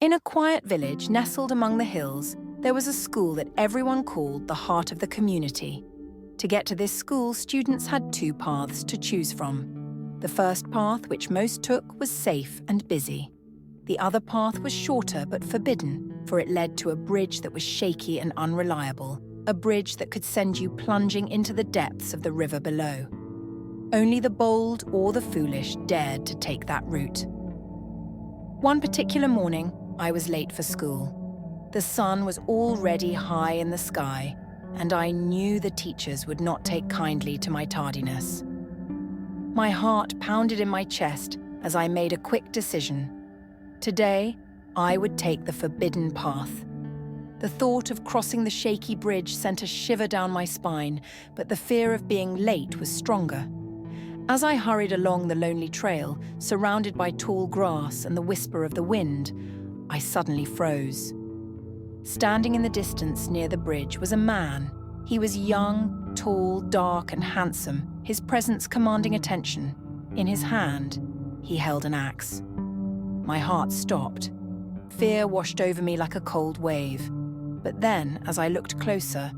In a quiet village nestled among the hills, there was a school that everyone called the heart of the community. To get to this school, students had two paths to choose from. The first path, which most took, was safe and busy. The other path was shorter but forbidden, for it led to a bridge that was shaky and unreliable, a bridge that could send you plunging into the depths of the river below. Only the bold or the foolish dared to take that route. One particular morning, I was late for school. The sun was already high in the sky, and I knew the teachers would not take kindly to my tardiness. My heart pounded in my chest as I made a quick decision. Today, I would take the forbidden path. The thought of crossing the shaky bridge sent a shiver down my spine, but the fear of being late was stronger. As I hurried along the lonely trail, surrounded by tall grass and the whisper of the wind, I suddenly froze. Standing in the distance near the bridge was a man. He was young, tall, dark, and handsome, his presence commanding attention. In his hand, he held an axe. My heart stopped. Fear washed over me like a cold wave. But then, as I looked closer,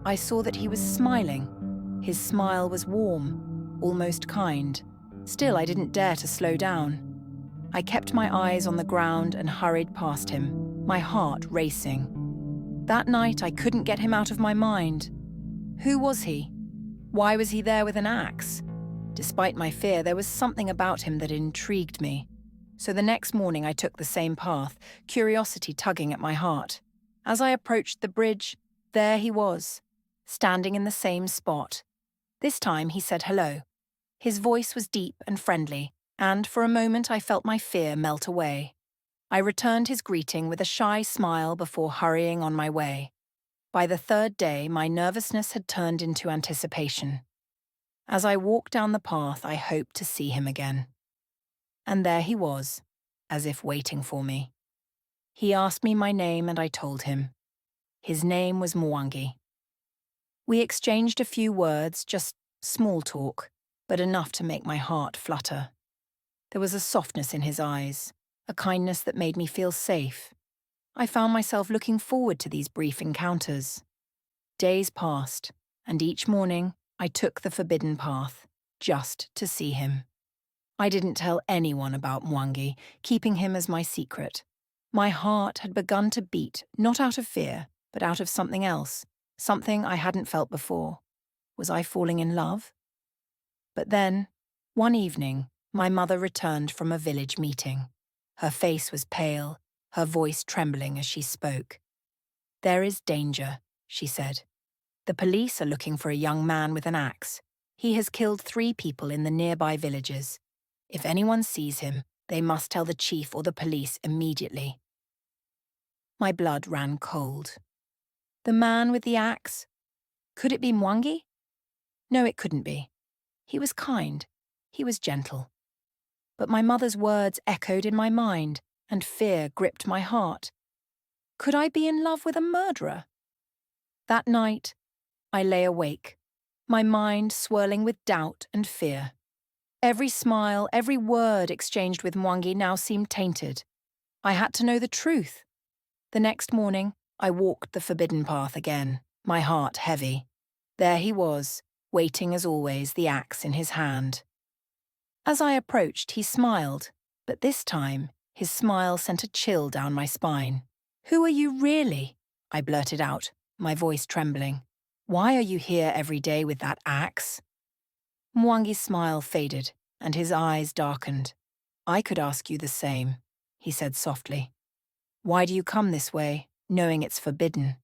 I saw that he was smiling. His smile was warm, almost kind. Still, I didn't dare to slow down. I kept my eyes on the ground and hurried past him, my heart racing. That night, I couldn't get him out of my mind. Who was he? Why was he there with an axe? Despite my fear, there was something about him that intrigued me. So the next morning, I took the same path, curiosity tugging at my heart. As I approached the bridge, there he was, standing in the same spot. This time, he said hello. His voice was deep and friendly, and for a moment I felt my fear melt away. I returned his greeting with a shy smile before hurrying on my way. By the third day, my nervousness had turned into anticipation. As I walked down the path, I hoped to see him again. And there he was, as if waiting for me. He asked me my name and I told him. His name was Mwangi. We exchanged a few words, just small talk, but enough to make my heart flutter. There was a softness in his eyes, a kindness that made me feel safe. I found myself looking forward to these brief encounters. Days passed, and each morning I took the forbidden path, just to see him. I didn't tell anyone about Mwangi, keeping him as my secret. My heart had begun to beat, not out of fear, but out of something else, something I hadn't felt before. Was I falling in love? But then, one evening, my mother returned from a village meeting. Her face was pale, her voice trembling as she spoke. "There is danger," she said. "The police are looking for a young man with an axe. He has killed 3 people in the nearby villages. If anyone sees him, they must tell the chief or the police immediately." My blood ran cold. The man with the axe? Could it be Mwangi? No, it couldn't be. He was kind. He was gentle. But my mother's words echoed in my mind, and fear gripped my heart. Could I be in love with a murderer? That night, I lay awake, my mind swirling with doubt and fear. Every smile, every word exchanged with Mwangi now seemed tainted. I had to know the truth. The next morning, I walked the forbidden path again, my heart heavy. There he was, waiting as always, the axe in his hand. As I approached, he smiled, but this time, his smile sent a chill down my spine. "Who are you really?" I blurted out, my voice trembling. "Why are you here every day with that axe?" Mwangi's smile faded, and his eyes darkened. "I could ask you the same," he said softly. "Why do you come this way, knowing it's forbidden?"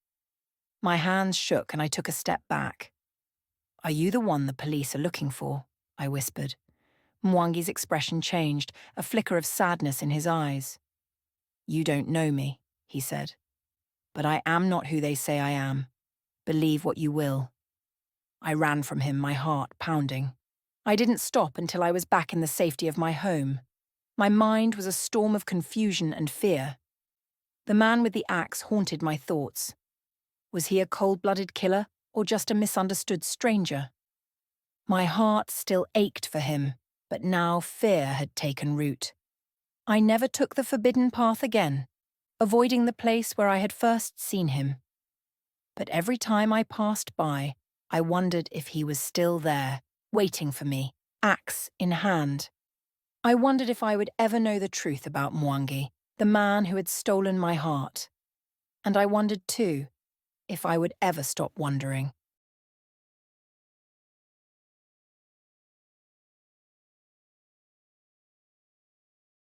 My hands shook and I took a step back. "Are you the one the police are looking for?" I whispered. Mwangi's expression changed, a flicker of sadness in his eyes. "You don't know me," he said. "But I am not who they say I am. Believe what you will." I ran from him, my heart pounding. I didn't stop until I was back in the safety of my home. My mind was a storm of confusion and fear. The man with the axe haunted my thoughts. Was he a cold-blooded killer or just a misunderstood stranger? My heart still ached for him, but now fear had taken root. I never took the forbidden path again. avoiding the place where I had first seen him. But every time I passed by, I wondered if he was still there, waiting for me, axe in hand. I wondered if I would ever know the truth about Mwangi, the man who had stolen my heart. And I wondered too, if I would ever stop wondering.